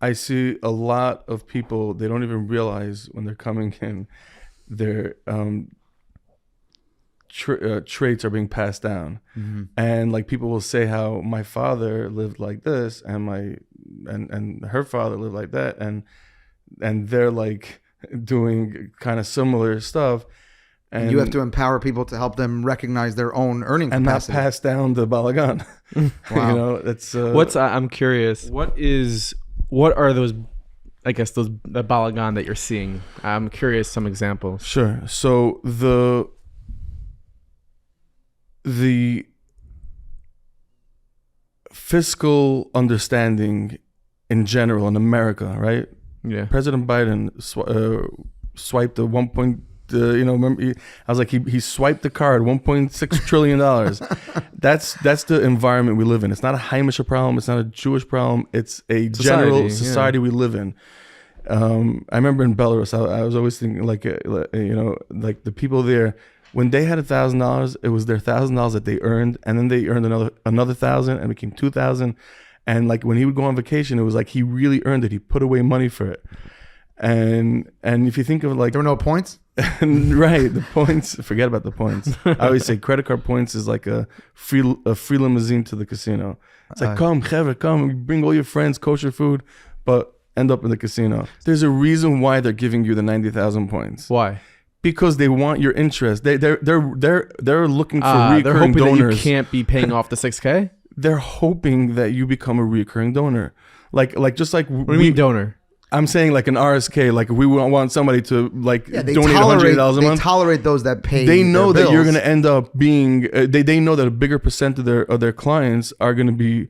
I see a lot of people, they don't even realize when they're coming in, their traits are being passed down. Mm-hmm. And like people will say how my father lived like this and and her father lived like that. And they're like doing kind of similar stuff. And you have to empower people to help them recognize their own earning and capacity. not pass down the balagan. Wow. You know, that's I'm curious. What are those? I guess the balagan that you're seeing. I'm curious. Some examples. Sure. So the fiscal understanding in general in America, right? Yeah. President Biden swiped the 1. Remember, I was like, he swiped the card, $1.6 trillion. That's the environment we live in. It's not a Haimisha problem. It's not a Jewish problem. It's a general society we live in. I remember in Belarus, I was always thinking like the people there, when they had $1,000, it was their $1,000 that they earned, and then they earned another $1,000 and it became $2,000. And like when he would go on vacation, it was like he really earned it. He put away money for it. And if you think of like, there were no points. Right, the points. Forget about the points. I always say credit card points is like a free limousine to the casino. It's like come, bring all your friends, kosher food, but end up in the casino. There's a reason why they're giving you the 90,000 points. Why? Because they want your interest. They're looking for They're recurring hoping donors. that you can't be paying off the $6K. They're hoping that you become a recurring donor. Like just like what do you mean donor? I'm saying like an RSK, like we want somebody to like donate $100 a month. They tolerate those that pay. They know their that you're bills. going to end up being. They know that a bigger percent of their clients are going to be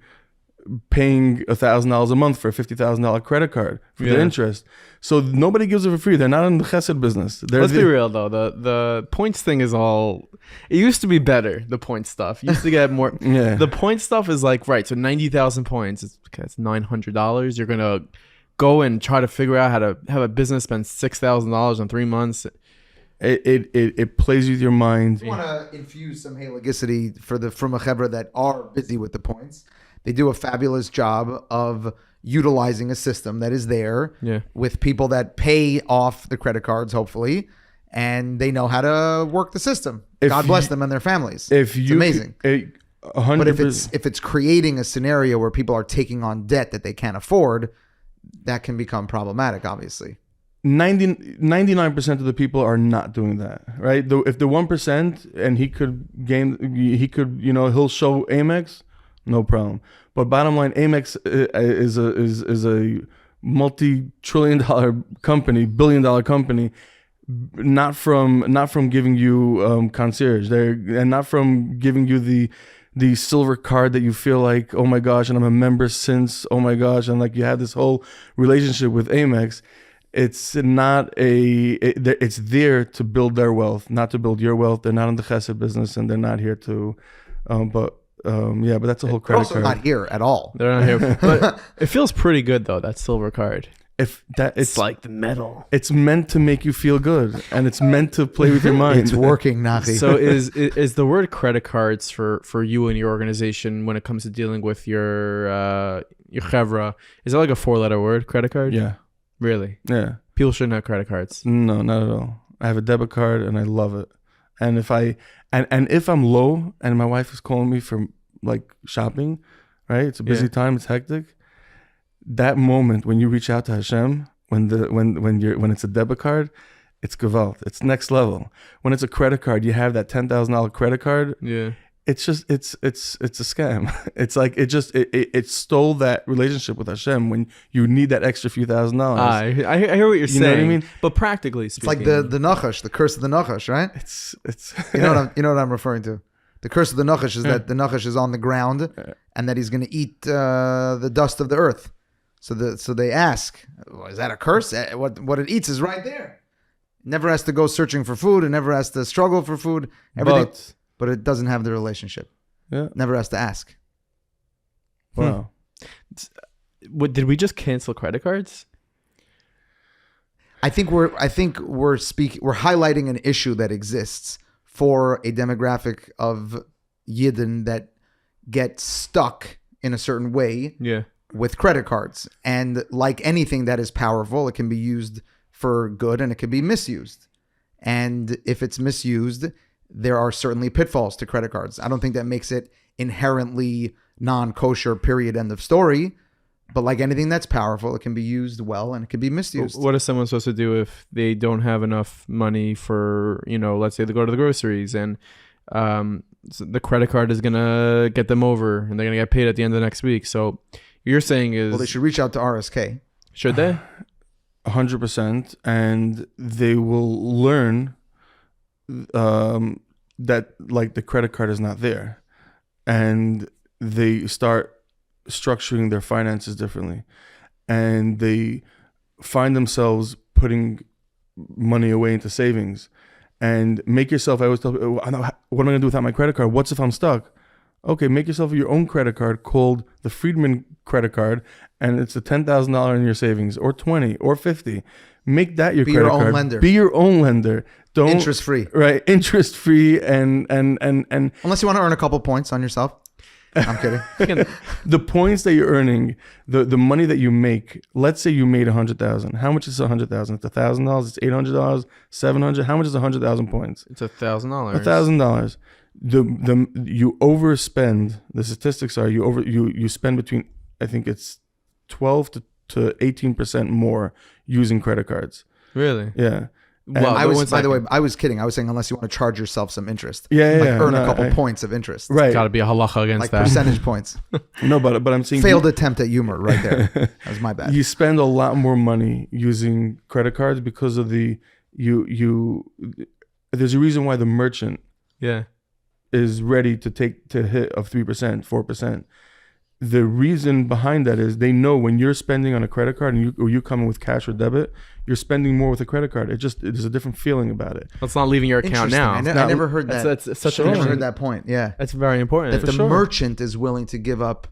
paying $1,000 a month for a $50,000 credit card for their interest. So nobody gives it for free. They're not in the chesed business. Let's be real though. The points thing is all. It used to be better. The point stuff. You used to get more. Yeah. The point stuff is like right. So 90,000 points. It's $900. You're gonna go and try to figure out how to have a business spend $6,000 in 3 months. It plays with your mind. I want to infuse some halagicity from a chevra that are busy with the points. They do a fabulous job of utilizing a system that is there with people that pay off the credit cards, hopefully, and they know how to work the system. God bless them and their families. It's amazing. 100%. But if it's creating a scenario where people are taking on debt that they can't afford, that can become problematic, obviously. 99% of the people are not doing that, right? If the 1% and he'll show Amex, no problem. But bottom line, Amex is a multi-trillion-dollar company, billion-dollar company, not from giving you concierge, and not from giving you the silver card that you feel like, oh my gosh, and I'm a member since, oh my gosh, and like you have this whole relationship with Amex. It's not it's there to build their wealth, not to build your wealth. They're not in the chesed business, and they're not here to, but that's a whole credit also card. Not here at all. They're not here, but it feels pretty good though. That silver card. It's like the metal. It's meant to make you feel good, and it's meant to play with your mind. It's working, Nachi. So is the word credit cards for you and your organization when it comes to dealing with your chevra, is it like a 4-letter word, credit card? Yeah. Really? Yeah. People shouldn't have credit cards. No, not at all. I have a debit card and I love it. And if I'm low and my wife is calling me for like shopping, right? It's a busy time. It's hectic. That moment when you reach out to Hashem, when it's a debit card, it's gewalt. It's next level. When it's a credit card, you have that $10,000 credit card. Yeah. It's just it's a scam. It's like it stole that relationship with Hashem when you need that extra few $1,000s. I hear what you're saying. Know what I mean? But practically speaking, It's like the Nachash, the curse of the Nachash, right? It's you know what I'm referring to. The curse of the Nachash is that the Nachash is on the ground and that he's going to eat the dust of the earth. So they ask, well, is that a curse? What it eats is right there. Never has to go searching for food. It never has to struggle for food. Everything. But it doesn't have the relationship. Yeah. Never has to ask. Wow. Did we just cancel credit cards? I think we're highlighting an issue that exists for a demographic of Yidden that get stuck in a certain way. Yeah. with credit cards. And like anything that is powerful, it can be used for good and it can be misused. And if it's misused, there are certainly pitfalls to credit cards. I don't think that makes it inherently non-kosher, period, end of story. But like anything that's powerful, it can be used well and it can be misused. What is someone supposed to do if they don't have enough money for, let's say they go to the groceries and so the credit card is going to get them over and they're going to get paid at the end of the next week. So you're saying is... Well, they should reach out to RSK. Should they? 100%. And they will learn that like the credit card is not there. And they start structuring their finances differently, and they find themselves putting money away into savings. And make yourself, I always tell people, what am I going to do without my credit card? What's if I'm stuck? Okay, make yourself your own credit card called the Friedman credit card, and it's a $10,000 in your savings, or 20 or 50. Make that your credit card. Be your own lender. Be your own lender. Don't interest free. Right, interest free, and unless you want to earn a couple points on yourself. I'm kidding. The points that you're earning, the money that you make. Let's say you made 100,000. How much is 100,000? It's $1,000. It's $800. $700. How much is 100,000 points? It's $1,000. $1,000. You overspend. The statistics are you spend between, I think it's 12 to 18% more using credit cards. Really? Yeah. Well, by the way, I was kidding. I was saying unless you want to charge yourself some interest. Earn a couple points of interest. Right. Got to be a halacha against that. Percentage points. No, but I'm saying... Failed attempt at humor right there. That was my bad. You spend a lot more money using credit cards because of there's a reason why the merchant is ready to hit of 3%, 4%. The reason behind that is they know when you're spending on a credit card and you come in with cash or debit, you're spending more with a credit card. There's a different feeling about it. It's not leaving your account now. I never heard that. That's such I never heard that point. Yeah, that's very important. That the merchant is willing to give up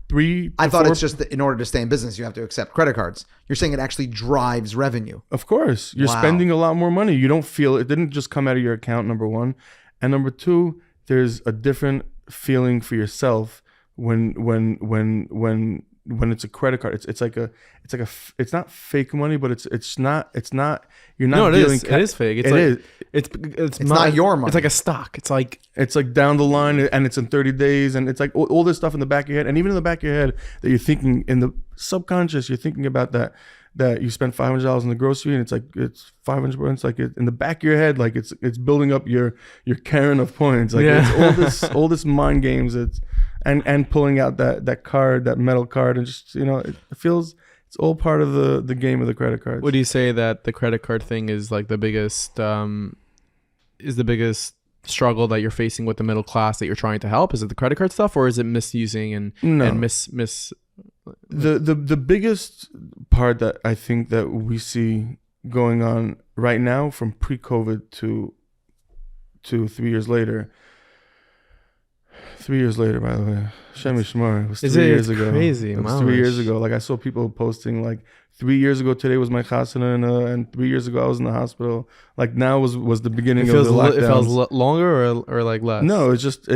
3. I thought it's just that in order to stay in business, you have to accept credit cards. You're saying it actually drives revenue. Of course, you're spending a lot more money. You don't feel it didn't just come out of your account. Number one, and number two, there's a different feeling for yourself. When it's a credit card, it's not fake money, but it's not you're not dealing. It is fake. It's not your money. It's like a stock. It's like down the line, and it's in 30 days, and it's like all this stuff in the back of your head, and even in the back of your head that you're thinking in the subconscious, you're thinking about that you spent $500 in the grocery, and it's 500 points. Like in the back of your head, like it's building up your Karen of points. Like it's all this mind games. And pulling out that card, that metal card, and just it feels it's all part of the game of the credit cards. Would you say that the credit card thing is like the biggest struggle that you're facing with the middle class that you're trying to help? Is it the credit card stuff, or is it misusing and miss? The biggest part that I think that we see going on right now from pre-COVID to 3 years later. 3 years later, by the way. Shem Yishmar. It was 3 years ago. Crazy. It was 3 years ago. Like I saw people posting like 3 years ago today was my chasana, and 3 years ago I was in the hospital. Like now was the beginning of the lockdowns. It feels longer or like less? No, it's just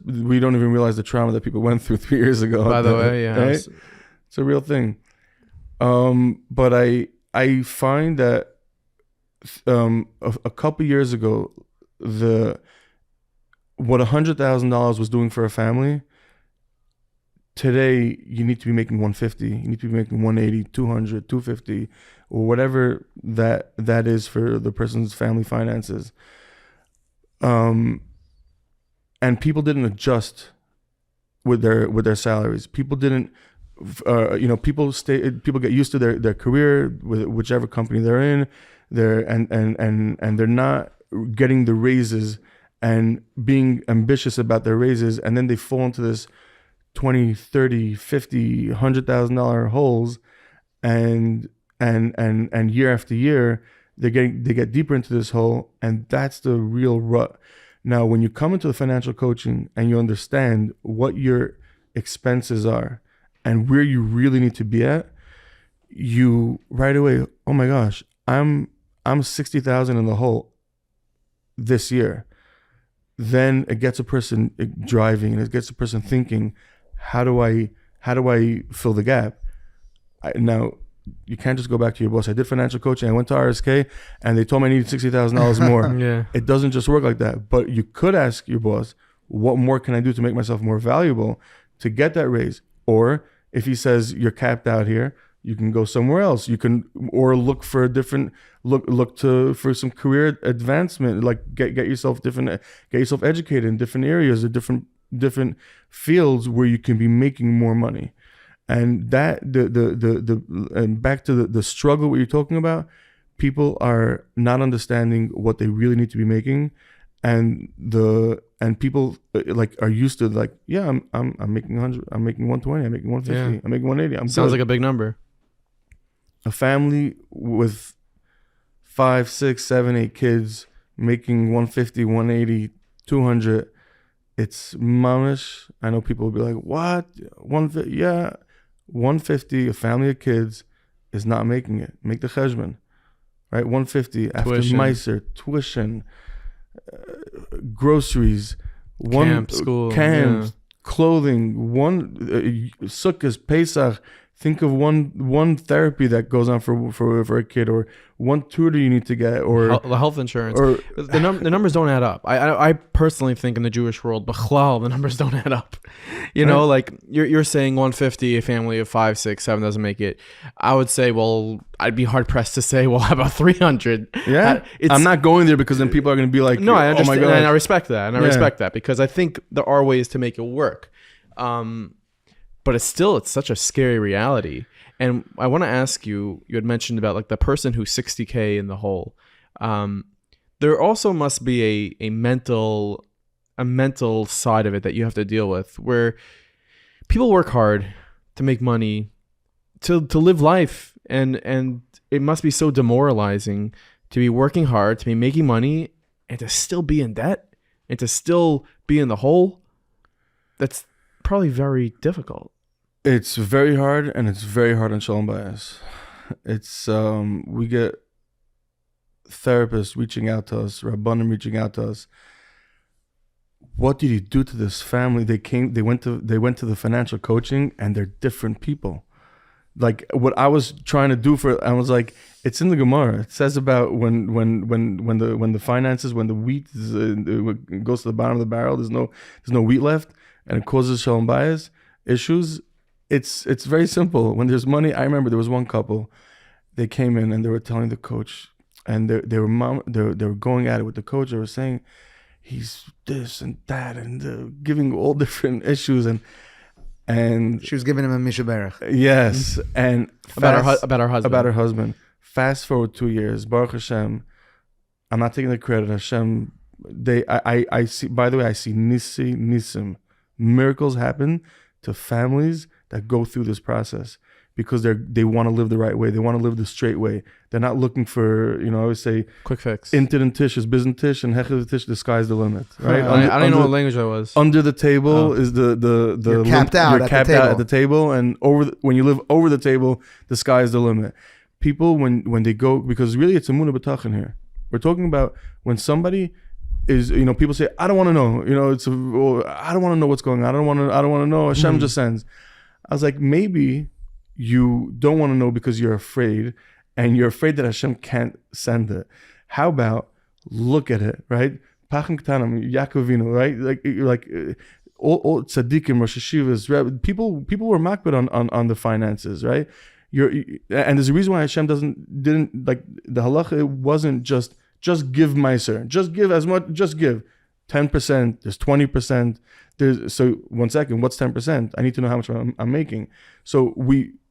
we don't even realize the trauma that people went through 3 years ago. By the way, yeah. Right? It's a real thing. But I find that a couple years ago, what $100,000 was doing for a family, today you need to be making 150. You need to be making 180, 200, 250, or whatever that is for the person's family finances. And people didn't adjust with their salaries. People didn't. People get used to their career with whichever company they're in. And they're not getting the raises and being ambitious about their raises, and then they fall into this $20,000, $30,000, $50,000, $100,000 holes, and year after year they get deeper into this hole, and that's the real rut. Now, when you come into the financial coaching and you understand what your expenses are and where you really need to be at, you right away, oh my gosh, I'm 60,000 in the hole this year. Then it gets a person driving, and it gets a person thinking, how do I How do I fill the gap? Now, you can't just go back to your boss. I did financial coaching. I went to RSK, and they told me I needed $60,000 more. Yeah. It doesn't just work like that. But you could ask your boss, what more can I do to make myself more valuable to get that raise? Or if he says you're capped out here, you can go somewhere else. You can, or look for a different for some career advancement. Like get yourself educated in different areas or different fields where you can be making more money. And that and back to the struggle what you're talking about, people are not understanding what they really need to be making, and people like are used to like, yeah, I'm making 100, I'm making 120, I'm making 150, Yeah. I'm making 180. Sounds good. like a big number. A family with 5, 6, 7, 8 kids making 150, 180, 200. It's mamish. I know people will be like, what? 150? Yeah. 150, a family of kids is not making it. Make the cheshbon, right? 150 after Meiser, tuition, groceries, camps, clothing, Sukkot, Pesach. Think of one therapy that goes on for a kid, or one tutor you need to get, or the health insurance. Or the numbers don't add up. I personally think in the Jewish world, b'chlal, the numbers don't add up. You know, like you're saying 150, a family of 5, 6, 7 doesn't make it. I would say, well, I'd be hard pressed to say, well, how about 300? Yeah, I'm not going there because then people are going to be like, no, I understand, oh my God. And I respect that, respect that because I think there are ways to make it work. But it's such a scary reality. And I want to ask you, you had mentioned about like the person who's 60K in the hole. There also must be a mental side of it that you have to deal with, where people work hard to make money, to live life. And it must be so demoralizing to be working hard, to be making money, and to still be in debt, and to still be in the hole. That's probably very difficult. It's very hard, and it's very hard on Shalom Bayis. It's we get therapists reaching out to us, Rabbanim reaching out to us. What did you do to this family? They went to the financial coaching, and they're different people. Like what I was trying to do I was like, it's in the Gemara. It says about when the finances, when the wheat goes to the bottom of the barrel, there's no wheat left, and it causes Shalom Bayis issues. It's very simple. When there's money, I remember there was one couple. They came in and they were telling the coach, and they were going at it with the coach. They were saying he's this and that, and giving all different issues, and she was giving him a mishaberach. Yes, and about her husband. Fast forward 2 years, Baruch Hashem. I'm not taking the credit. Hashem. I see. By the way, I see nisim. Miracles happen to families that go through this process because they want to live the right way. They want to live the straight way. They're not looking for, I always say, quick fix. Intit tish is business tish, and hechad tish, the sky's the limit. Right? I don't know what language that was. Under the table is the you're capped out. You're capped out at the table, and when you live over the table, the sky is the limit. People when they go, because really it's a emunah b'tachon here. We're talking about when somebody is, people say, I don't want to know. I don't want to know what's going on. I don't want to know. Hashem just sends. I was like, maybe you don't want to know because you're afraid, and you're afraid that Hashem can't send it. How about look at it, right? Pachim Ketanim, Yaakovinu, right? Like all tzaddikim, Rosh Hashivas, people were makbid on the finances, right? And there's a reason why Hashem didn't like the halacha. It wasn't just give meiser, just give as much, just give 10%. There's 20%. So 1 second, what's 10%? I need to know how much I'm making. So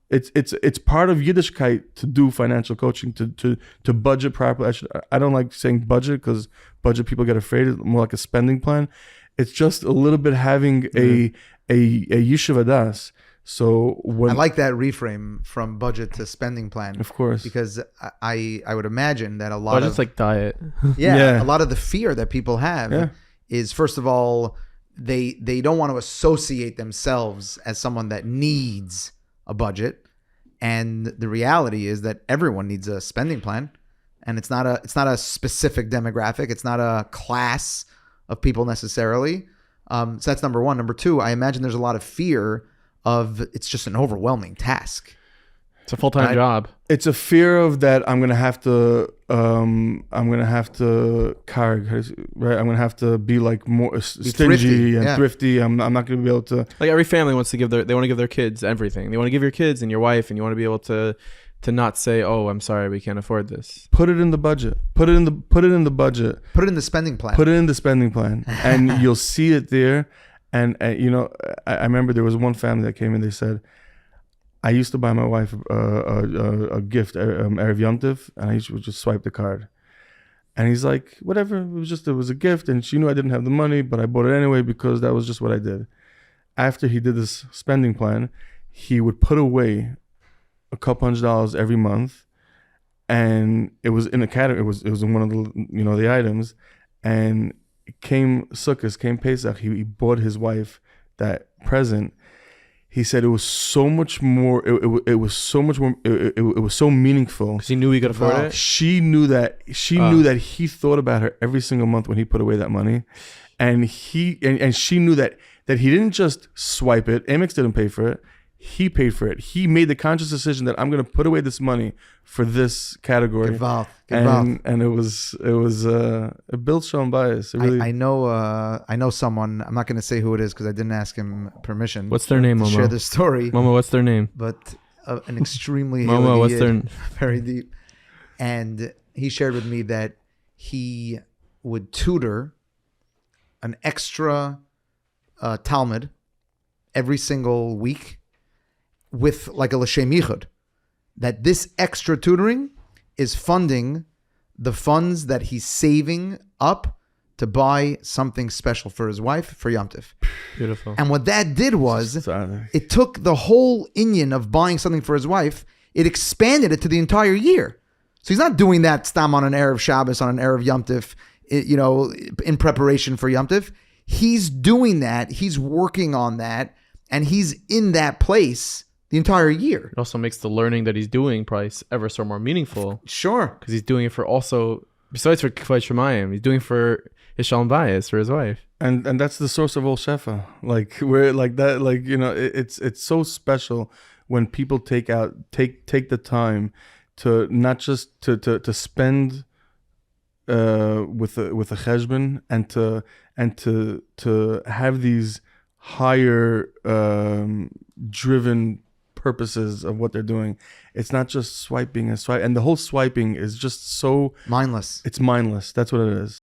it's part of Yiddishkeit to do financial coaching, to budget properly. I don't like saying budget because budget people get afraid. It's more like a spending plan. It's just a little bit having a yishuv adas. So I like that reframe from budget to spending plan. Of course, because I would imagine that a lot budget's like diet. A lot of the fear that people have is, first of all, they don't want to associate themselves as someone that needs a budget, and the reality is that everyone needs a spending plan, and it's not a specific demographic. It's not a class of people necessarily. So that's number one. Number two, I imagine there's a lot of fear of it's just an overwhelming task. It's a full-time Right. job. It's a fear of that I'm gonna have to carg, right? I'm gonna have to be like more stingy thrifty, and yeah. thrifty. I'm not gonna be able to Like every family wants to they want to give their kids everything. They want to give your kids and your wife, and you want to be able to not say, "Oh, I'm sorry, we can't afford this." put it in the budget. Put it in the budget. Put it in the spending plan. Put it in the spending plan, and you'll see it there. And you know, I remember there was one family that came in. They said, I used to buy my wife a gift, Erev Yom Tov, and I would just swipe the card. And he's like, whatever, it was a gift, and she knew I didn't have the money, but I bought it anyway because that was just what I did. After he did this spending plan, he would put away a couple $100 every month, and it was in a category. It was in one of the items, and came Sukkot, came Pesach. He bought his wife that present. He said it was so much more. It was so much more. It was so meaningful. Because he knew he could afford Wow. it. She knew that. She knew that he thought about her every single month when he put away that money, and she knew that he didn't just swipe it. Amex didn't pay for it. He paid for it. He made the conscious decision that I'm going to put away this money for this category. Gewalt. And it built Shalom bias. It really, I know someone. I'm not going to say who it is because I didn't ask him permission. What's their name, to Momo? share this story? Momo, what's their name? But an extremely Momo, what's Hilly their? very deep. And he shared with me that he would tutor an extra Talmud every single week with like a l'shem yichud. That this extra tutoring is funding the funds that he's saving up to buy something special for his wife for Yom Tov. Beautiful. And what that did was Sorry. it took the whole inyan of buying something for his wife, it expanded it to the entire year. So he's not doing that stam on an Erev Shabbos, on an Erev Yom Tov, in preparation for Yom Tov. He's doing that. He's working on that. And he's in that place the entire year. It also makes the learning that he's doing probably ever so more meaningful Sure. because he's doing it for also besides for Kvod Shemayim, he's doing it for his Shalom Bayis, for his wife. And that's the source of all shefa. Like we're like that. Like it's so special when people take the time to not just to spend with a cheshbon and to have these higher driven purposes of what they're doing. It's not just swiping and the whole swiping is just so Mindless. it's mindless. That's what it is.